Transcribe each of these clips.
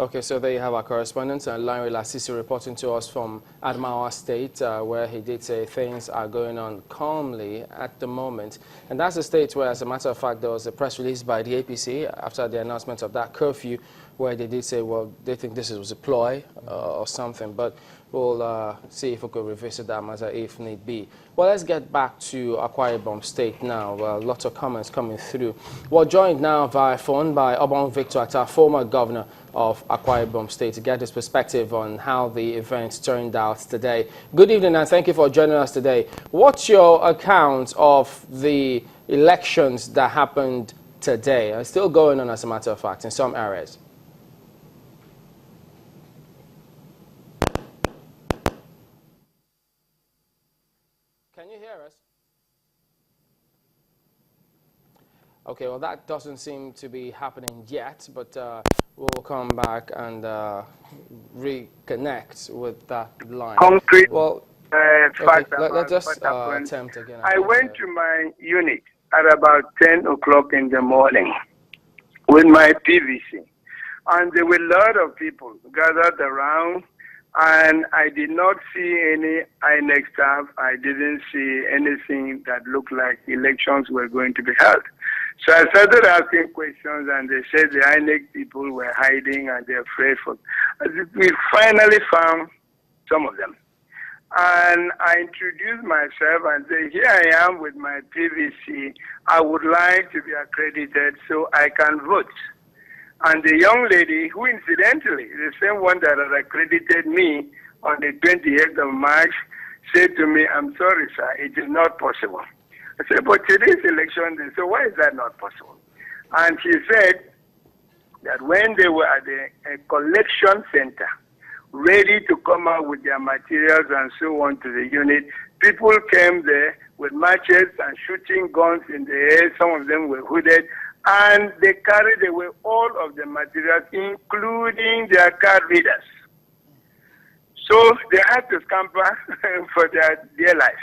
Okay, so there you have our correspondent, Lanre Lasisi, reporting to us from Adamawa State, where he did say things are going on calmly at the moment. And that's a state where, as a matter of fact, there was a press release by the APC after the announcement of that curfew, where they did say, well, they think this was a ploy or something. But we'll see if we could revisit that matter if need be. Well, let's get back to Akwa Ibom State now. Lots of comments coming through. We're joined now via phone by Obon Victor Attah, former governor of Akwa Ibom State, to get his perspective on how the event turned out today. Good evening and thank you for joining us today. What's your account of the elections that happened today? Are still going on, as a matter of fact, in some areas? Can you hear us? Okay, well, that doesn't seem to be happening yet, but we'll come back and reconnect with that line. Concrete well, fact let's just attempt again. I went to my unit at about 10 o'clock in the morning with my PVC, and there were a lot of people gathered around, and I did not see any INEC staff. I didn't see anything that looked like elections were going to be held. So I started asking questions, and they said the INEC people were hiding and they're afraid for. We finally found some of them. And I introduced myself and said, here I am with my PVC. I would like to be accredited so I can vote. And the young lady, who incidentally, the same one that had accredited me on the 28th of March, said to me, I'm sorry, sir, it is not possible. I said, but today's election, so why is that not possible? And she said that when they were at a collection center, ready to come out with their materials and so on to the unit, people came there with machetes and shooting guns in the air. Some of them were hooded, and they carried away all of the materials, including their card readers. So they had to scamper for their dear life.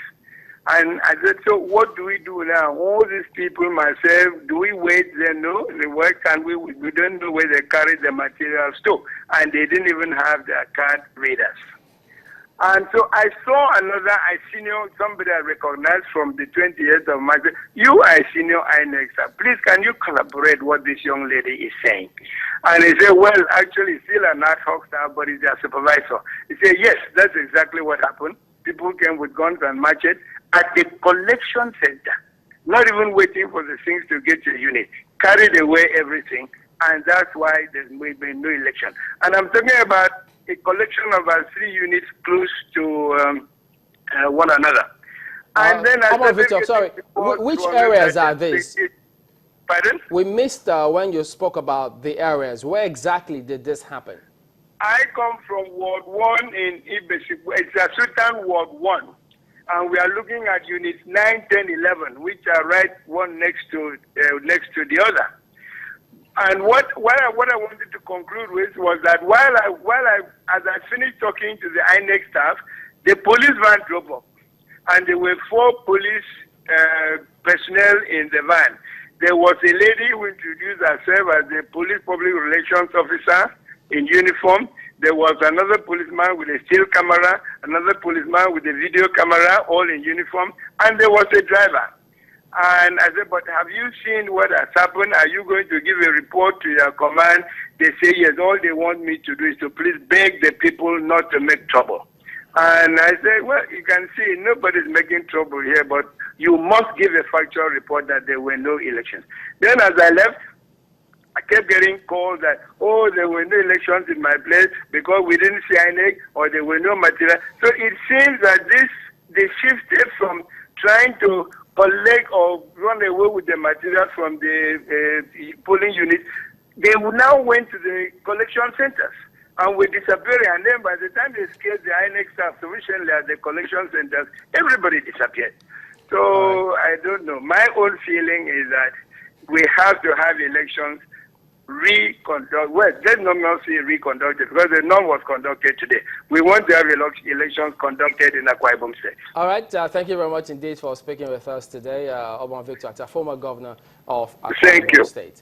And I said, so what do we do now? All these people, myself, do we wait? They know. Where can we? We don't know where they carry the materials to. And they didn't even have their card readers. And so I saw another senior, somebody I recognized from the 28th of March. You are a senior INEC, sir. Please, can you collaborate what this young lady is saying? And he said, well, actually, still an ad hoc staff, but he's their supervisor. He said, yes, that's exactly what happened. People came with guns and machetes at the collection center, not even waiting for the things to get to the unit, carried away everything, and that's why there's been no election. And I'm talking about a collection of our 3 units close to one another. And then come on, Victor, sorry, which areas are these? Pardon? We missed when you spoke about the areas. Where exactly did this happen? I come from Ward 1 in Ibesikwe. It's a Sultan Ward 1. And we are looking at units 9, 10, 11, which are right one next to the other. And what I wanted to conclude with was that as I finished talking to the INEC staff, the police van drove up, and there were 4 police personnel in the van. There was a lady who introduced herself as the police public relations officer in uniform. There was another policeman with a still camera, another policeman with a video camera, all in uniform, and there was a driver. And I said, but have you seen what has happened? Are you going to give a report to your command? They say, yes, all they want me to do is to please beg the people not to make trouble. And I said, well, you can see nobody's making trouble here, but you must give a factual report that there were no elections. Then as I left, I kept getting calls that, oh, there were no elections in my place because we didn't see INEC or there were no material. So it seems that they shifted from trying to collect or run away with the material from the polling units. They now went to the collection centers and were disappearing. And then by the time they scared the INEC staff sufficiently at the collection centers, everybody disappeared. So I don't know. My own feeling is that we have to have elections reconducted. Well, let's not say reconducted because the none was conducted today. We want to have elections conducted in Akwa Ibom State. All right. Thank you very much indeed for speaking with us today. Obon Victor Attah, former governor of Akwa Ibom State.